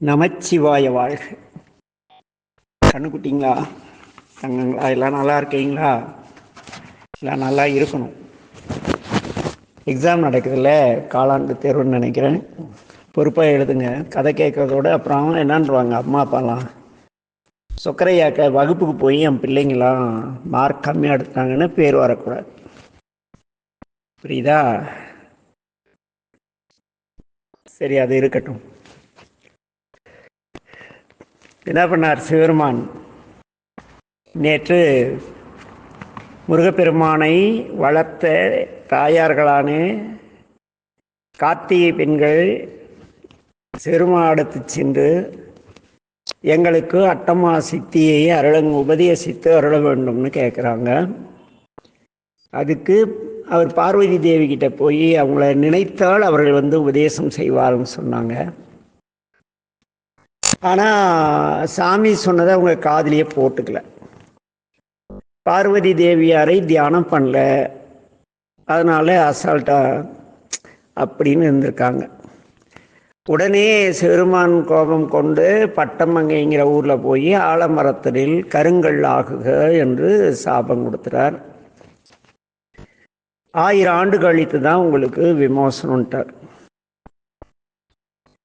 நமச்சிவாய வாழ்க. கண்ணுக்குட்டிங்களா, தங்கங்களா, எல்லாம் நல்லா இருக்கீங்களா? எல்லாம் நல்லா இருக்கணும். எக்ஸாம் நடக்குதுல்ல, காலாண்டு தேர்வுன்னு நினைக்கிறேன். பொறுப்பாக எழுதுங்க. கதை கேட்குறதோட அப்புறம் என்னன்றாங்க அம்மா அப்பாலாம், சொக்கரையாக்க வகுப்புக்கு போய் என் பிள்ளைங்களாம் மார்க் கம்மியாக எடுத்தாங்கன்னு பேர் வரக்கூடாது. புரியுதா? சரி, அது இருக்கட்டும். என்ன பண்ணார் சிவருமான்? நேற்று முருகப்பெருமானை வளர்த்த தாயார்களான கார்த்திகை பெண்கள் சிறுமாடத்து சென்று எங்களுக்கு அட்டமா சித்தியை உபதேசித்து அருள வேண்டும்னு கேட்குறாங்க. அதுக்கு அவர் பார்வதி தேவி கிட்ட போய் அவங்கள நினைத்தால் அவர்கள் உபதேசம் செய்வார்னு சொன்னாங்க. ஆனால் சாமி சொன்னதை அவங்க காதிலேயே போட்டுக்கல. பார்வதி தேவியாரை தியானம் பண்ணல, அதனால அசால்ட்டா அப்படின்னு இருந்திருக்காங்க. உடனே சிறுமான் கோபம் கொண்டு பட்டமங்கைங்கிற ஊரில் போய் ஆலமரத்தடில் கருங்கல் ஆகுக என்று சாபம் கொடுத்துறார். 1000 ஆண்டு கழித்து தான் உங்களுக்கு விமோசனம்ட்டார்.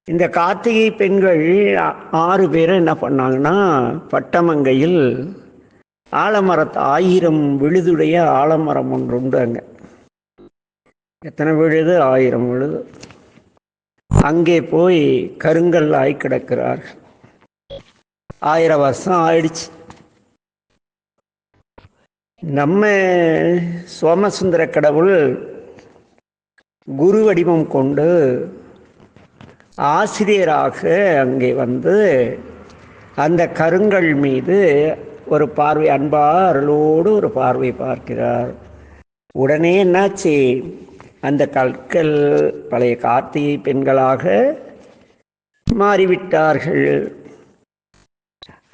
இந்த கார்த்திகை பெண்கள் 6 பேரும் என்ன பண்ணாங்கன்னா, பட்டமங்கையில் ஆலமரத்து 1000 விழுதுடைய ஆலமரம் ஒன்று உண்டு. அங்கே எத்தனை விழுது? 1000 விழுது. அங்கே போய் கருங்கல் ஆகி கிடக்கிறார். 1000 வருஷம் ஆயிடுச்சு. நம்ம சோமசுந்தர கடவுள் குரு வடிவம் கொண்டு ஆசிரியராக அங்கே அந்த கருங்கல் மீது ஒரு பார்வை, அன்பா அருளோடு ஒரு பார்வை பார்க்கிறார். உடனே என்னாச்சு? அந்த கற்கள் பழைய கார்த்திகை பெண்களாக மாறிவிட்டார்கள்.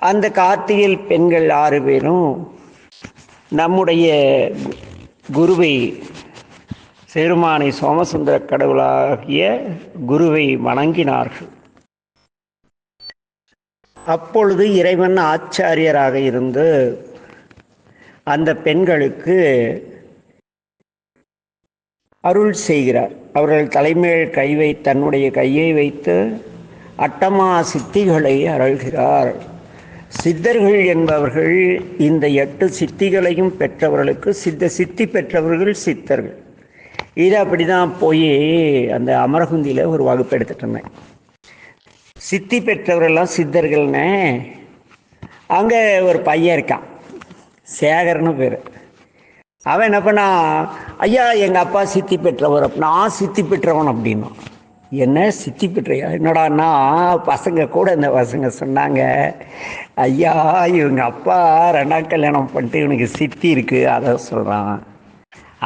அந்த கார்த்திகை பெண்கள் 6 பேரும் நம்முடைய குருவை, சிறுமானை சோமசுந்தர கடவுளாகிய குருவை வணங்கினார்கள். அப்பொழுது இறைவன் ஆச்சாரியராக இருந்து அந்த பெண்களுக்கு அருள் செய்கிறார். அவர்கள் தலைமையில் தன்னுடைய கையை வைத்து அட்டமா சித்திகளை அருள்கிறார். சித்தர்கள் என்பவர்கள் இந்த 8 சித்திகளையும் பெற்றவர்களுக்கு சித்தி பெற்றவர்கள் சித்தர்கள். இது அப்படிதான் போய் அந்த அமரகுந்தியில் ஒரு வகுப்பு எடுத்துட்டு இருந்தேன். சித்தி பெற்றவர்கள்லாம் சித்தர்கள்னு. அங்கே ஒரு பையன் இருக்கான், சேகர்னு பேர். அவன் என்ன பண்ணா, ஐயா எங்கள் அப்பா சித்தி பெற்றவர், நான் சித்தி பெற்றவன் அப்படின்னா. என்ன சித்தி பெற்றையா? என்னடான்னா பசங்க கூட இந்த பசங்க சொன்னாங்க, ஐயா இவங்க அப்பா 2ஆம் கல்யாணம் பண்ணிட்டு இவனுக்கு சித்தி இருக்குது, அதை சொல்கிறான்.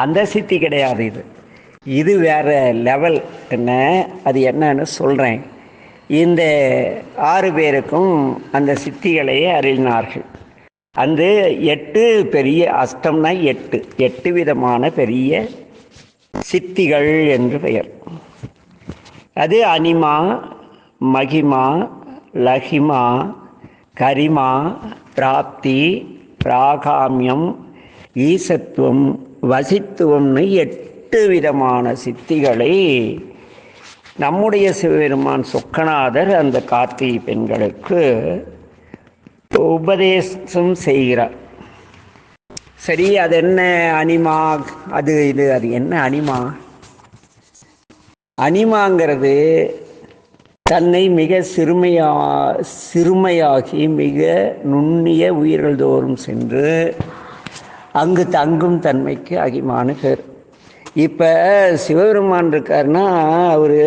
அந்த சித்தி கிடையாது, இது வேற லெவல். என்ன அது என்னன்னு சொல்கிறேன். இந்த 6 பேருக்கும் அந்த சித்திகளை அருளினார்கள். அந்த 8 பெரிய அஷ்டம்னா 8 விதமான பெரிய சித்திகள் என்று பெயர். அது அனிமா, மகிமா, லஹிமா, கரிமா, பிராப்தி, பிராகாமியம், ஈசத்துவம், வசித்துவம்னு 8 விதமான சித்திகளை நம்முடைய சிவபெருமான் சொக்கநாதர் அந்த கார்த்திகை பெண்களுக்கு உபதேசம் செய்கிறார். சரி, அது என்ன அனிமா, அது என்ன அனிமா? அனிமாங்கிறது தன்னை மிக சிறுமையாகி மிக நுண்ணிய உயிர்கள் தோறும் சென்று அங்கு தங்கும் தன்மைக்கு அகிமானு பேர். இப்போ சிவபெருமான் இருக்காருன்னா அவர்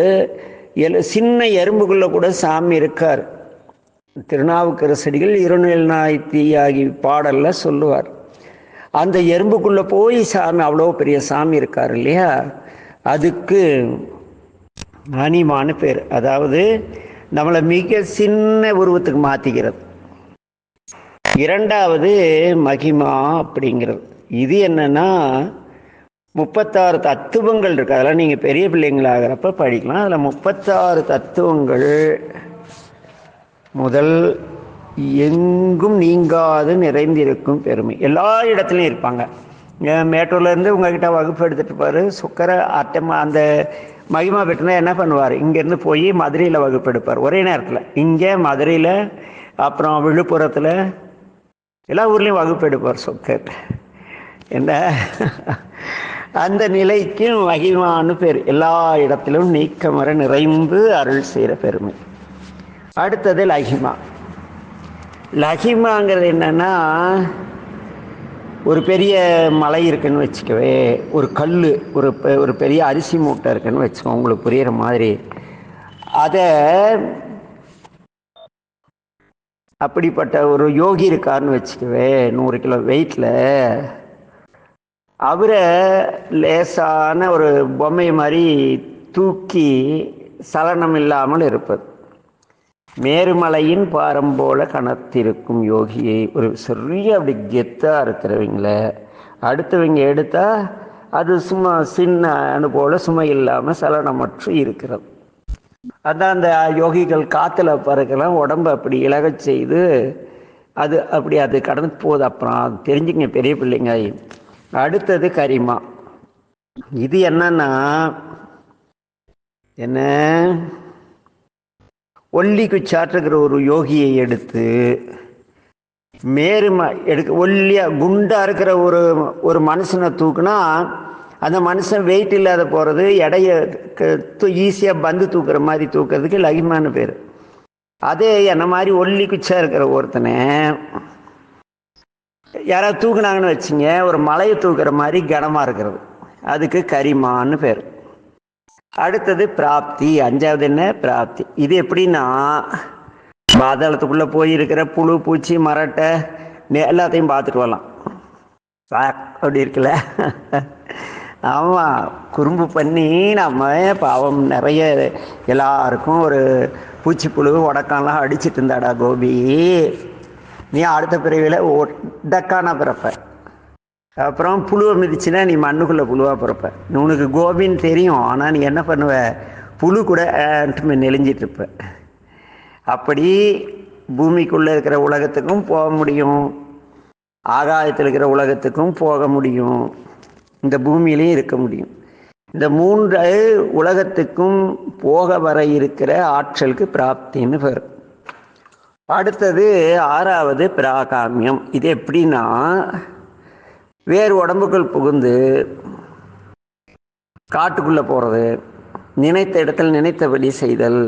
சின்ன எறும்புக்குள்ளே கூட சாமி இருக்கார். திருநாவுக்கரசடிகள் இருநில் நாய் தீயாகி பாடல்ல சொல்லுவார். அந்த எறும்புக்குள்ளே போய் சாமி, அவ்வளோ பெரிய சாமி இருக்கார் இல்லையா, அதுக்கு அனிமான்னு பேர். அதாவது நம்மளை மிக சின்ன உருவத்துக்கு மாற்றிக்கிறது. 2வது மகிமா அப்படிங்கிறது. இது என்னன்னா 36 தத்துவங்கள் இருக்குது. அதெல்லாம் நீங்கள் பெரிய பிள்ளைங்களாகிறப்ப படிக்கலாம். அதில் 36 தத்துவங்கள் முதல் எங்கும் நீங்காது நிறைந்திருக்கும் பெருமை. எல்லா இடத்துலையும் இருப்பாங்க. மேட்டூர்லேருந்து உங்ககிட்ட வகுப்பு எடுத்துகிட்டு பாரு சுக்கர அட்டமா அந்த மகிமா பெற்றுனா என்ன பண்ணுவார், இங்கேருந்து போய் மதுரையில் வகுப்பு எடுப்பார் ஒரே நேரத்தில். இங்கே மதுரையில் அப்புறம் விழுப்புரத்தில் எல்லா ஊர்லேயும் வகுப்பு எடுப்பார் சொக்கர். என்ன அந்த நிலைக்கும் மகிமான்னு பேர். எல்லா இடத்திலும் நீக்கமர நிறைந்து அருள் செய்கிற பெருமை. அடுத்தது லகிமா. லகிமாங்கிறது என்னன்னா, ஒரு பெரிய மலை இருக்குன்னு வச்சுக்கவே, ஒரு கல் ஒரு பெரிய அரிசி மூட்டை இருக்குன்னு வச்சுக்கோ, உங்களுக்கு புரிகிற மாதிரி. அதை அப்படிப்பட்ட ஒரு யோகி இருக்காருன்னு வச்சுக்கவே, 100 கிலோ வெயிட்டில், அவரை லேசான ஒரு பொம்மை மாதிரி தூக்கி சலனம் இல்லாமல் இருப்பது. மேருமலையின் பாரம் போல கனத்திருக்கும் யோகியை, ஒரு சிறிய அப்படி கெத்தாக இருக்கிறவங்கள அடுத்தவங்க எடுத்தால் அது சும்மா சின்ன போல சுமை இல்லாமல் சலனமற்று இருக்கிறது. அதான் அந்த யோகிகள் காற்றுல பறக்கலாம், உடம்பு அப்படி இலகச் செய்து அது கடந்து போகுது. அப்புறம் தெரிஞ்சுங்க பெரிய பிள்ளைங்க. அடுத்தது கரிமா. இது என்னன்னா, என்ன ஒல்லிக்கு சாற்றுகிற ஒரு யோகியை எடுத்து ஒல்லியா குண்டா இருக்கிற ஒரு மனுஷனை தூக்குனா அந்த மனுஷன் வெயிட் இல்லாத போகிறது, எடைய ஈஸியாக பந்து தூக்குற மாதிரி தூக்குறதுக்கு லகிமான்னு பேர். அதே என்ன மாதிரி ஒல்லி குச்சா இருக்கிற ஒருத்தனை யாராவது தூக்குனாங்கன்னு வச்சுங்க, ஒரு மலையை தூக்குற மாதிரி கனமாக இருக்கிறது, அதுக்கு கரிமான்னு பேர். அடுத்தது பிராப்தி. 5வது என்ன, பிராப்தி. இது எப்படின்னா, பாதாளத்துக்குள்ளே போய் இருக்கிற புழு பூச்சி மரட்டை எல்லாத்தையும் பார்த்துட்டு வரலாம். அப்படி இருக்குல்ல. ஆமாம், குறும்பு பண்ணி நம்ம பாவம் நிறைய எல்லாருக்கும் ஒரு பூச்சி புழு உடக்கான்லாம் அடிச்சிட்டு இருந்தாடா கோபி, நீ அடுத்த பிறவியில் உடக்கான பிறப்ப. அப்புறம் புழுவை மிதிச்சுன்னா நீ மண்ணுக்குள்ளே புழுவாக பிறப்ப. உனக்கு கோபின்னு தெரியும், ஆனால் நீ என்ன பண்ணுவ, புழு கூட நெளிஞ்சிட்ருப்ப. அப்படி பூமிக்குள்ளே இருக்கிற உலகத்துக்கும் போக முடியும், ஆகாயத்தில் இருக்கிற உலகத்துக்கும் போக முடியும், இந்த பூமியிலையும் இருக்க முடியும். இந்த 3 உலகத்துக்கும் போக வர இருக்கிற ஆற்றலுக்கு பிராப்தின்னு பேர். அடுத்தது 6வது பிராகாமியம். இது எப்படின்னா, வேறு உடம்புக்குள் புகுந்து காட்டுக்குள்ளே போகிறது, நினைத்த இடத்துல நினைத்தபடி செய்தல்,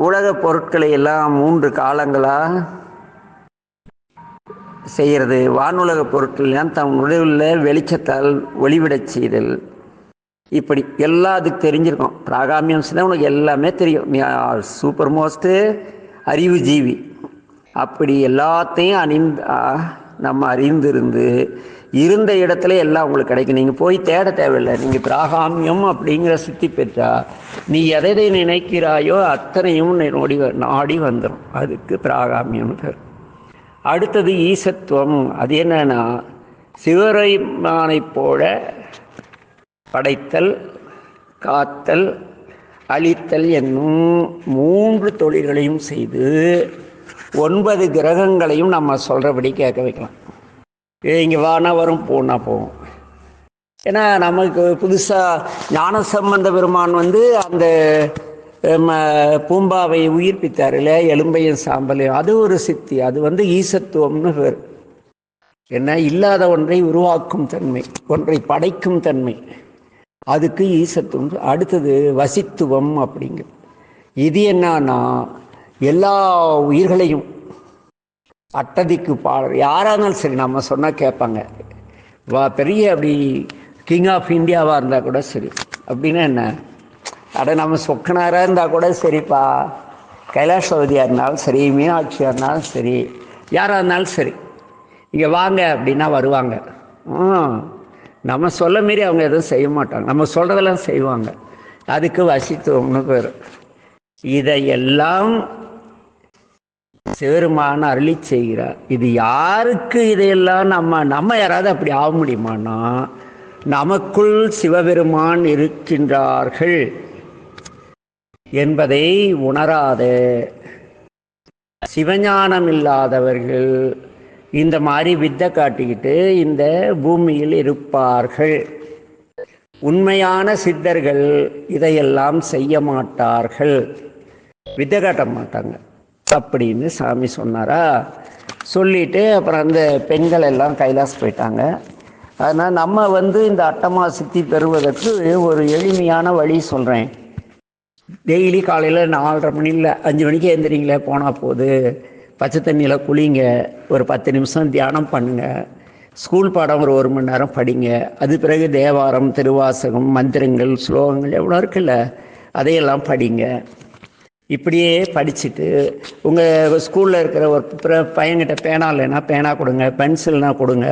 உலக பொருட்களை எல்லாம் 3 காலங்களாக செய்கிறது, வானுலக பொருட்கள் எல்லாம் தம் உள்ள வெளிச்சத்தால் ஒளிவிடச் செய்தல், இப்படி எல்லாம் அதுக்கு தெரிஞ்சிருக்கும். பிராகாமியம்ஸ்னால் உனக்கு எல்லாமே தெரியும், நீ சூப்பர் மோஸ்ட்டு அறிவு ஜீவி. அப்படி எல்லாத்தையும் நம்ம அறிந்திருந்து இருந்த இடத்துல எல்லாம் உங்களுக்கு கிடைக்கும். நீங்கள் போய் தேட தேவையில்லை. நீங்கள் பிராகாமியம் அப்படிங்கிற சித்தி பெற்றா நீ எதை நினைக்கிறாயோ அத்தனையும் நாடி வந்துடும். அதுக்கு பிராகாமியம்னு பேர். அடுத்தது ஈசத்துவம். அது என்னன்னா, சிவபெருமானை போல படைத்தல், காத்தல், அழித்தல் என்னும் 3 தொழில்களையும் செய்து 9 கிரகங்களையும் நம்ம சொல்கிறபடி கேட்க வைக்கலாம். இங்கே வானா வரும், போனா போகும். ஏன்னா நமக்கு புதுசாக ஞானசம்பந்த பெருமான் அந்த பூம்பாவை உயிர்ப்பித்தார் இல்லை, எலும்பையும் சாம்பலையும், அது ஒரு சித்தி. அது ஈசத்துவம்னு பேர். என்ன, இல்லாத ஒன்றை உருவாக்கும் தன்மை, ஒன்றை படைக்கும் தன்மை, அதுக்கு ஈசத்துவம். அடுத்தது வசித்துவம் அப்படிங்கிறது. இது என்னன்னா, எல்லா உயிர்களையும் அட்டதிக்கு பாடல் யாராக இருந்தாலும் சரி நம்ம சொன்னால் கேட்பாங்க. பெரிய அப்படி கிங் ஆஃப் இந்தியாவாக இருந்தால் கூட சரி. அப்படின்னா என்ன, நம்ம சொக்கனாராக இருந்தால் கூட சரிப்பா, கைலாசவதியாக இருந்தாலும் சரி, மீனாட்சியாக இருந்தாலும் சரி, யாராக இருந்தாலும் சரி, இங்கே வாங்க அப்படின்னா வருவாங்க. நம்ம சொல்ல மீறி அவங்க எதுவும் செய்ய மாட்டாங்க, நம்ம சொல்கிறதெல்லாம் செய்வாங்க. அதுக்கு வசித்துவம்னு பேர். இதையெல்லாம் சிவருமான அருளி செய்கிறார். இது யாருக்கு இதையெல்லாம் நம்ம யாராவது அப்படி ஆக முடியுமானா, நமக்குள் சிவபெருமான் இருக்கின்றார்கள் என்பதை உணராத சிவஞானம் இல்லாதவர்கள் இந்த மாதிரி வித்தை காட்டிக்கிட்டு இந்த பூமியில் இருப்பார்கள். உண்மையான சித்தர்கள் இதையெல்லாம் செய்ய மாட்டார்கள், வித்தை காட்ட மாட்டாங்க அப்படின்னு சாமி சொன்னாரா. சொல்லிட்டு அப்புறம் அந்த பெண்கள் எல்லாம் கைலாஸ் போயிட்டாங்க. அதனால் நம்ம இந்த அட்டமா சித்தி பெறுவதற்கு ஒரு எளிமையான வழி சொல்கிறேன். டெய்லி காலையில் 4:30 மணியில் 5 மணிக்கு எழுந்திரிங்களே போனால் போது, பச்சை தண்ணியில் குளிங்க, ஒரு 10 நிமிஷம் தியானம் பண்ணுங்கள், ஸ்கூல் பாடம் ஒரு 1 மணி நேரம் படிங்க, அது பிறகு தேவாரம், திருவாசகம், மந்திரங்கள், ஸ்லோகங்கள் எவ்வளோ இருக்குல்ல அதையெல்லாம் படிங்க. இப்படியே படிச்சுட்டு உங்கள் ஸ்கூலில் இருக்கிற ஒரு பையன்கிட்ட பேனா இல்லைன்னா பேனா கொடுங்க, பென்சில்னால் கொடுங்க.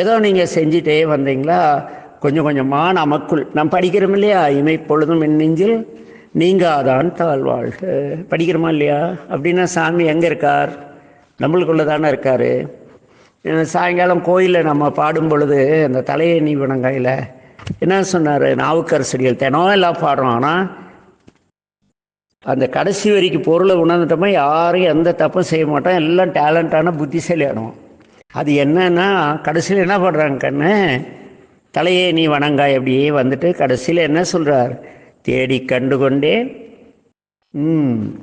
ஏதோ நீங்கள் செஞ்சிட்டே வந்தீங்களா கொஞ்சம் கொஞ்சமாக நமக்குள் நம்ம படிக்கிறோம் இல்லையா, இமைப்பொழுதும் என் நெஞ்சில் நீங்காதான் தாழ்வாழ்க படிக்கிறோமா இல்லையா. அப்படின்னா சாமி எங்கே இருக்கார்? நம்மளுக்குள்ளே தானே இருக்கார். சாயங்காலம் கோயிலில் நம்ம பாடும் பொழுது அந்த தலையை நீ வணங்கையில் என்ன சொன்னார்? நாவுக்கரசடிகள் தினம் எல்லாம் பாடுறோம், ஆனால் அந்த கடைசி வரைக்கும் பொருளை உணர்ந்துட்டோமா யாரும் எந்த தப்பும் செய்ய மாட்டோம், எல்லாம் டேலண்டான புத்திசாலி ஆடுவோம். அது என்னன்னா கடைசியில் என்ன பண்ணுறாங்க கண்ணு, தலையே நீ வணங்காய் அப்படியே வந்துட்டு கடைசியில் என்ன சொல்கிறார்? தேடி கண்டு கொண்டேன்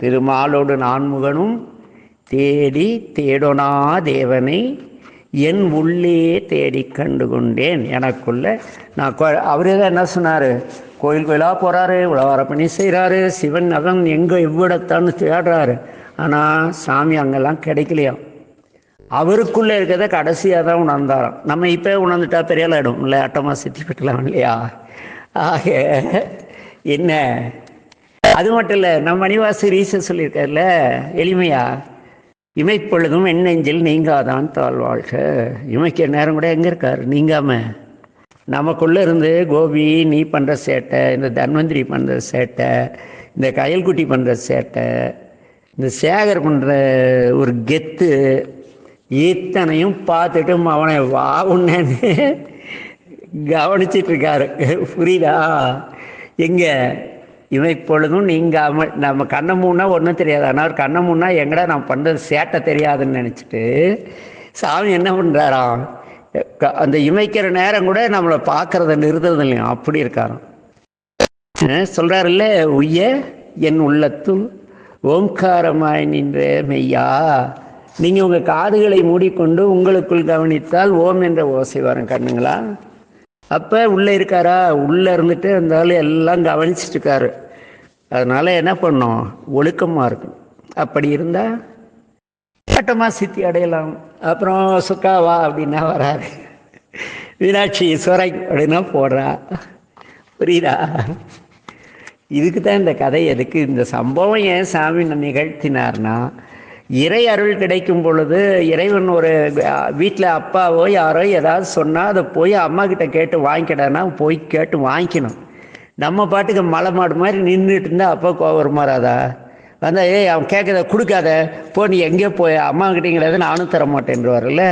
திருமாலோடு நான்முகனும் தேடி தேடொனா தேவனை என் உள்ளே தேடி கண்டு கொண்டேன் எனக்குள்ள. நான் அவரே தான் என்ன சொன்னார்? கோயில் கோயிலாக போகிறாரு, உழவார பணி செய்கிறாரு, சிவன் அவன் எங்கே எவ்விடத்தான்னு தேடுறாரு. ஆனால் சாமி அங்கெல்லாம் கிடைக்கலையாம். அவருக்குள்ளே இருக்கிறத கடைசியாக தான் உணர்ந்தாராம். நம்ம இப்போ உணர்ந்துட்டா பெரிய ஆளாயிடும் இல்லை, அட்டமா சித்தி பெற்றலாம் இல்லையா. ஆக என்ன, அது மட்டும் இல்லை, நம்ம மணிவாசு ரீசன் சொல்லியிருக்காருல்ல எளிமையா, இமைப்பொழுதும் என் நெஞ்சில் நீங்காதான் தாழ்வாழ்க. இமைக்க நேரம் கூட எங்கே இருக்கார்? நீங்காம நமக்குள்ளே இருந்து கோபி நீ பண்ணுற சேட்டை, இந்த தன்வந்திரி பண்ணுற சேட்டை, இந்த கயல்குட்டி பண்ணுற சேட்டை, இந்த சேகர் பண்ணுற ஒரு கெத்து, இத்தனையும் பார்த்துட்டு அவனை வா உன்னேன்னு கவனிச்சிட்டு இருக்காரு. புரியுதா? எங்கே இமைப்பொழுதும் நீங்காமல் நம்ம கண்ணை மூணா ஒன்றும் தெரியாது, ஆனால் கண்ணை மூணா எங்கடா நான் பண்ணுறது சேட்டை தெரியாதுன்னு நினச்சிட்டு சாமி என்ன பண்ணுறாராம், அந்த இமைக்கிற நேரம் கூட நம்மளை பார்க்கறத நிறுத்துறது இல்லையா, அப்படி இருக்காராம். சொல்கிறாருல்ல, உய்ய என் உள்ளத்துள் ஓம்காரமாய் நின்ற மெய்யா. நீங்கள் உங்கள் காதுகளை மூடிக்கொண்டு உங்களுக்குள் கவனித்தால் ஓம் என்ற ஓசை வரும் கண்ணுங்களா. அப்போ உள்ளே இருக்காரா? உள்ளே இருந்துட்டு இருந்தாலும் எல்லாம் கவனிச்சுட்டு இருக்காரு. அதனால் என்ன பண்ணோம்? ஒழுக்கமாக இருக்கும். அப்படி இருந்தால் கட்டமாக சித்தி அடையலாம். அப்புறம் சுக்காவா அப்படின்னா வராது, மீனாட்சி சுரை அப்படின்னா போடுறா. புரியுதா? இதுக்கு தான் இந்த கதை. எதுக்கு இந்த சம்பவம் ஏன் சாமி நிகழ்த்தினார்னா, இறை அருள் கிடைக்கும் பொழுது இறைவன் ஒரு வீட்டில் அப்பாவோ யாரோ ஏதாவது சொன்னால் அதை போய் அம்மா கிட்ட கேட்டு வாங்கிக்கிடனா போய் கேட்டு வாங்கிக்கணும். நம்ம பாட்டுக்கு மலை மாடு மாதிரி நின்றுட்டு இருந்தால் அப்பா கோவம் வருமாறாதா? வந்தால் அவன் கேட்குறத கொடுக்காத போ, நீ எங்கேயோ போய் அம்மா கிட்டேங்கிறத நானும் தர மாட்டேன்றவார்ல.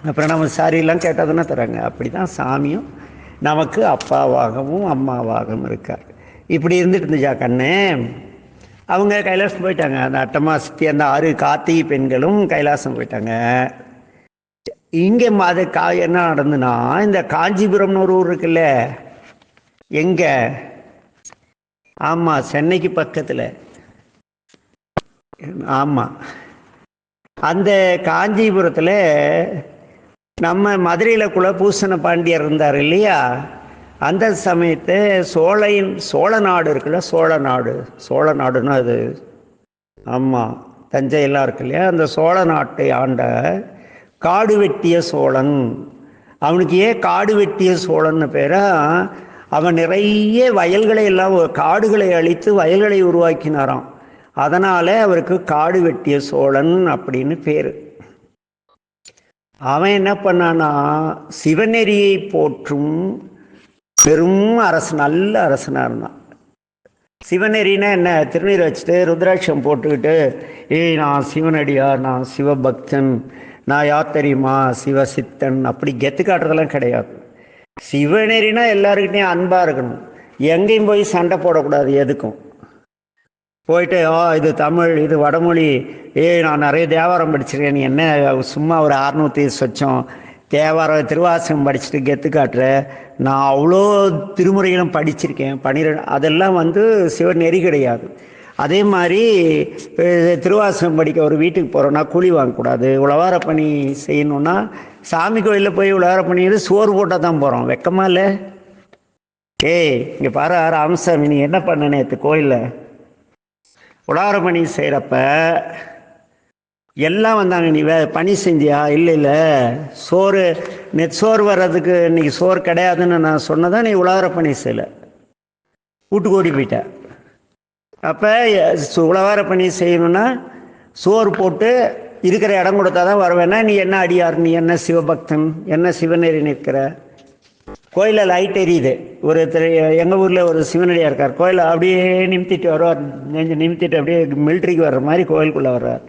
அப்புறம் நம்ம சாரியெல்லாம் கேட்டால் தராங்க. அப்படி தான் சாமியும் நமக்கு அப்பாவாகவும் அம்மாவாகவும் இருக்கார். இப்படி இருந்துட்டு இருந்துச்சா கண்ணு. அவங்க கைலாசம் போயிட்டாங்க. அந்த அட்டமா சித்தி அந்த 6 கார்த்திகை பெண்களும் கைலாசம் போயிட்டாங்க. இங்கே அது என்ன நடந்துன்னா, இந்த காஞ்சிபுரம்னு ஒரு ஊர் இருக்குல்ல, எங்க? ஆமாம், சென்னைக்கு பக்கத்தில். ஆமாம், அந்த காஞ்சிபுரத்தில் நம்ம மதுரையில் குலபூசண பாண்டியர் இருந்தார் இல்லையா. அந்த சமயத்து சோழ நாடு இருக்குல்ல, சோழ நாடுன்னா அது ஆமாம் தஞ்சையெல்லாம் இருக்கு இல்லையா. அந்த சோழ நாட்டை ஆண்ட காடு வெட்டிய சோழன். அவனுக்கு ஏன் காடு வெட்டிய சோழன்னு பேரா? அவன் நிறைய வயல்களை எல்லாம் காடுகளை அழித்து வயல்களை உருவாக்கினாராம். அதனால் அவருக்கு காடு வெட்டிய சோழன் அப்படின்னு பேர். அவன் என்ன பண்ணானா, சிவநெறியை போற்றும் பெரும் அரசன், நல்ல அரசனாக இருந்தான். சிவநெறினா என்ன? திருநீர் வச்சுட்டு ருத்ராட்சம் போட்டுக்கிட்டு நான் சிவனடியார், நான் சிவபக்தன், நான் யார் தெரியுமா சிவசித்தன், அப்படி கெத்து காட்டுறதெல்லாம் கிடையாது. சிவநெறினா எல்லாருக்கிட்டையும் அன்பாக இருக்கணும், எங்கேயும் போய் சண்டை போடக்கூடாது எதுக்கும். போயிட்டு இது தமிழ், இது வடமொழி, நான் நிறைய தேவாரம் படிச்சிருக்கேன், நீ என்ன சும்மா ஒரு 600 சொச்சம் தேவாரம் திருவாசகம் படிச்சுட்டு கெத்து காட்டுற, நான் அவ்வளோ திருமுறைகளும் படிச்சிருக்கேன் 12, அதெல்லாம் சிவநெறி கிடையாது. அதே மாதிரி திருவாசகம் படிக்க ஒரு வீட்டுக்கு போகிறோன்னா கூலி வாங்கக்கூடாது. உழவார பணி செய்யணுன்னா சாமி கோயிலில் போய் உழவார பணியில் சோறு போட்டால் தான் போகிறோம். வெக்கமா இல்லை? இங்கே பாரு ராமசாமி, நீ என்ன பண்ண நேற்று கோயிலில் உழவார பணி செய்கிறப்ப எல்லாம் வந்தாங்க, நீ பணி செஞ்சியா? இல்லை சோறு சோறு வர்றதுக்கு இன்னைக்கு சோறு கிடையாதுன்னு நான் சொன்னதான் நீ உழவார பணி செய்யலை, வீட்டுக்கு ஓடி போயிட்ட. அப்போ உழவார பணி செய்யணும்னா சோறு போட்டு இருக்கிற இடம் கொடுத்தா தான் வருவேன்னா நீ என்ன அடியார், நீ என்ன சிவபக்தன், என்ன சிவநெறி நிற்கிற? கோயிலில் லைட் எரியுது, எங்கள் ஊரில் ஒரு சிவனடியாக இருக்கார், கோயிலை அப்படியே நிமித்திட்டு வருவார், நெஞ்சு நிமித்திட்டு அப்படியே மிலிட்ரிக்கு வர்ற மாதிரி கோயிலுக்குள்ளே வர்றார்.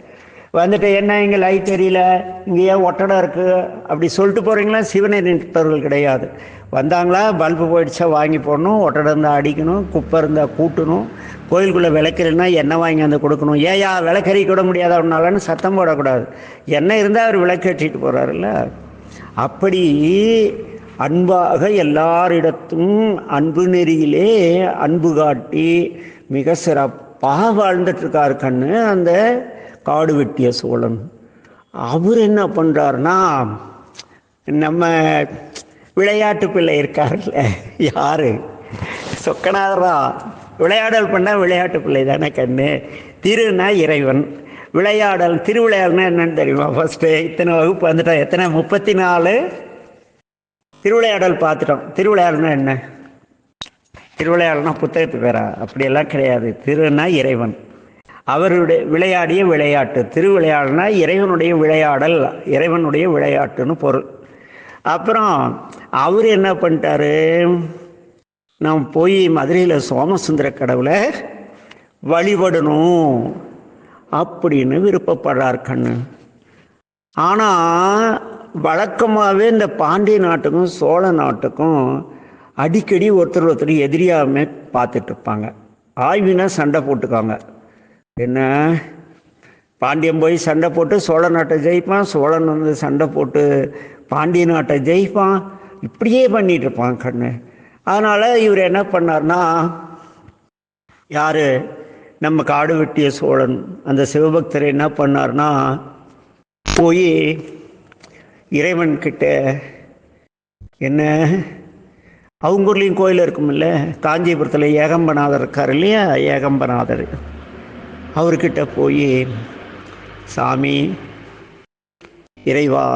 வந்துட்டு என்ன இங்கே லைட் எரியல, இங்கே ஏன் ஒட்டடம் இருக்குது அப்படி சொல்லிட்டு போகிறீங்களா? சிவநெறி நிற்பவர்கள் கிடையாது. வந்தாங்களா, பல்பு போயிடுச்சா வாங்கி போடணும், ஒட்டடம் இருந்தால் அடிக்கணும், குப்பை இருந்தால் கூட்டணும், கோயிலுக்குள்ளே விளக்கறினா எண்ணெய் வாங்கி வந்து கொடுக்கணும். ஏயா விளக்கறி கூட முடியாத ஒன்றாலன்னு சத்தம் போடக்கூடாது. எண்ணெய் இருந்தால் அவர் விளக்கேற்றிட்டு போகிறாருல்ல. அப்படி அன்பாக எல்லாரிடத்தும் அன்பு நெறியிலே அன்பு காட்டி மிக சிறப்பாக வாழ்ந்துட்டுருக்கார் கண்ணு அந்த காடு வெட்டிய சோழன். அவர் என்ன பண்ணுறாருன்னா, நம்ம விளையாட்டு பிள்ளை இருக்காருல்ல, யாரு சொக்கநாதரா, விளையாடல் பண்ணால் விளையாட்டு பிள்ளை தானே கண்ணு. திருனா இறைவன், விளையாடல் திருவிளையாடல்னா என்னன்னு தெரியுமா? ஃபஸ்ட்டு இத்தனை வகுப்பு வந்துட்டோம், எத்தனை 34 திருவிளையாடல் பார்த்துட்டோம். திருவிளையாடல்னா என்ன? திருவிளையாடல்னா புத்தகத்து பேரா? அப்படியெல்லாம் கிடையாது. திருனா இறைவன், அவருடைய விளையாடிய விளையாட்டு. திருவிளையாடல்னா இறைவனுடைய விளையாடல், இறைவனுடைய விளையாட்டுன்னு பொருள். அப்புறம் அவர் என்ன பண்ணிட்டாரு, நாம் போய் மதுரையில் சோமசுந்தர கடவுளை வழிபடணும் அப்படின்னு விருப்பப்படுறார் கண்ணு. ஆனால் வழக்கமாகவே இந்த பாண்டிய நாட்டுக்கும் சோழ நாட்டுக்கும் அடிக்கடி ஒருத்தர் எதிரியாமே பார்த்துட்டு இருப்பாங்க. ஆய்வினா சண்டை போட்டுக்காங்க. என்ன, பாண்டியன் போய் சண்டை போட்டு சோழ நாட்டை ஜெயிப்பான், சோழன் சண்டை போட்டு பாண்டிய நாட்டை ஜெயிப்பான், இப்படியே பண்ணிட்டு இருப்பான் கண்ணு. அதனால் இவர் என்ன பண்ணார்னா, யார் நம்ம காடு வெட்டிய சோழன் அந்த சிவபக்தர் என்ன பண்ணார்னா, போய் இறைவன்கிட்ட என்ன, அவங்க ஊர்லேயும் கோயில் இருக்குமில்ல, காஞ்சிபுரத்தில் ஏகம்பநாதர் இருக்கார் இல்லையா, ஏகம்பநாதர், அவர்கிட்ட போய், சாமி இறைவா,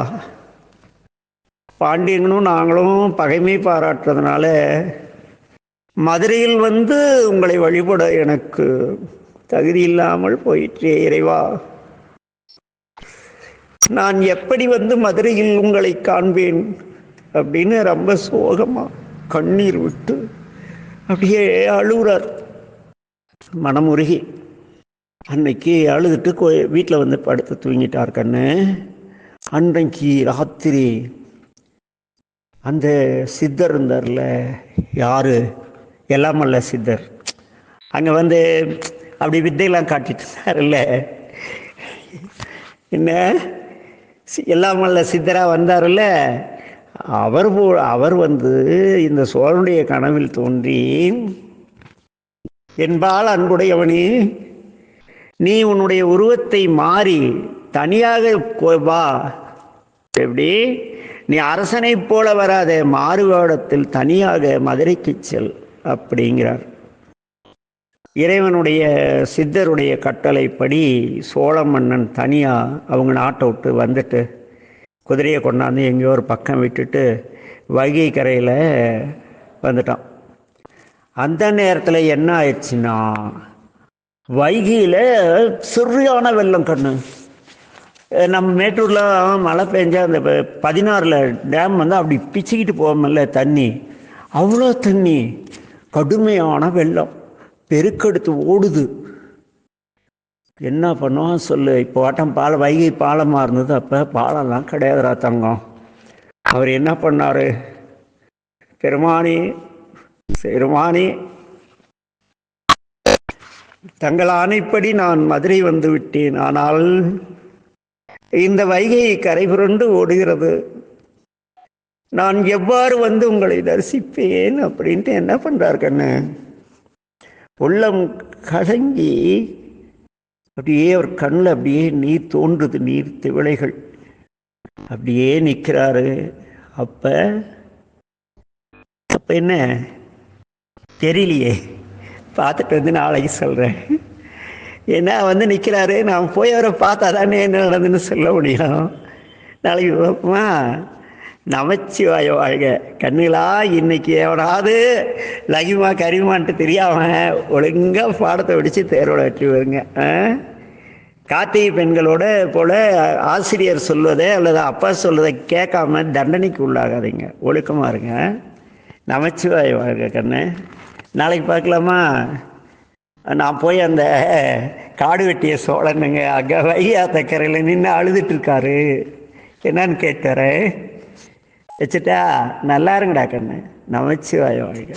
பாண்டியனும் நாங்களும் பகைமை பாராட்டுறதுனால மதுரையில் உங்களை வழிபட எனக்கு தகுதி இல்லாமல் போயிற்றே இறைவா, நான் எப்படி மதுரையில் உங்களை காண்பேன் அப்படின்னு ரொம்ப சோகமா கண்ணீர் விட்டு அப்படியே அழுகுறார் மனமுருகி. அன்னைக்கு அழுதுட்டு வீட்டில் படுத்து தூங்கிட்டார் கண்ணு. அன்றைக்கு ராத்திரி அந்த சித்தர் இருந்தார்ல, யாரு, எல்லாமல்ல சித்தர், அங்கே அப்படி வித்தையெல்லாம் காட்டிட்டு இருந்தார்ல, என்ன எல்லாமல்ல சித்தராக வந்தார்ல, அவர் இந்த சோழனுடைய கனவில் தோன்றி, என்பால் அன்புடையவனே, நீ உன்னுடைய உருவத்தை மாறி தனியாக வா, எப்படி நீ அரசனை போல வராத, மாறுவேடத்தில் தனியாக மதுரைக்கு செல் அப்படிங்கிறார். இறைவனுடைய சித்தருடைய கட்டளைப்படி சோழ மன்னன் தனியாக அவங்க நாட்டை விட்டு வந்துட்டு குதிரையை கொண்டாந்து எங்கேயோ ஒரு பக்கம் விட்டுட்டு வைகை கரையில் வந்துட்டான். அந்த நேரத்தில் என்ன ஆயிடுச்சுன்னா, வைகையில் சரியான வெள்ளம் கண்ணு. நம்ம மேட்டூரில் மழை பெஞ்சா அந்த 16 டேம் அப்படி பிச்சுக்கிட்டு போவோம்ல தண்ணி, அவ்வளோ தண்ணி, கடுமையான வெள்ளம் பெருக்கெடுத்து ஓடுது. என்ன பண்ணுவோம் சொல்லு? இப்போ ஆட்டம் வைகை பாலமாக இருந்தது, அப்போ பாலம்லாம் கிடையாதுரா தங்கம். அவர் என்ன பண்ணார், பெருமானி தங்கள் ஆணைப்படி நான் மதுரை வந்து விட்டேன். ஆனால் இந்த வைகை கரை புரண்டு ஓடுகிறது. நான் எவ்வாறு வந்து உங்களை தரிசிப்பேன் அப்படின்ட்டு என்ன பண்றார் கண்ணு. உள்ளம் கலங்கி அப்படியே அவர் கண்ணில் அப்படியே நீர் தோன்றுது, நீர் திவளைகள் அப்படியே நிற்கிறாரு. அப்ப அப்ப என்ன தெரியலையே, பார்த்துட்டு வந்து நாளைக்கு சொல்கிறேன். ஏன்னா வந்து நிற்கிறாரு, நான் போய் அவரை பார்த்தா தானே என்ன நடந்துன்னு சொல்ல முடியும். நாளைக்கு பார்ப்போமா. நமச்சிவாய வாழ்க. கண்ணுகளா, இன்னைக்கு எவனாவது லகிமா கரிமான்ட்டு தெரியாமல் ஒழுங்காக பாடத்தை பிடிச்சி தேர்வோட வெற்றி வருங்க. கார்த்திகை பெண்களோட போல ஆசிரியர் சொல்வதை அல்லது அப்பா சொல்வதை கேட்காம தண்டனைக்கு உள்ளாகாதீங்க. ஒழுக்கமாக இருங்க. நமச்சிவாய வாழ்க கண்ணு. நாளைக்கு பார்க்கலாமா. நான் போய் அந்த காடு வெட்டிய சோழனுங்க அங்கே வையாத்த கரையில் நின்று அழுதுட்டு இருக்காரு, என்னன்னு கேட்குறேன். வச்சுட்டா நல்லா இருங்கடா கண்ணு. நமச்சிவாய வாழ்க.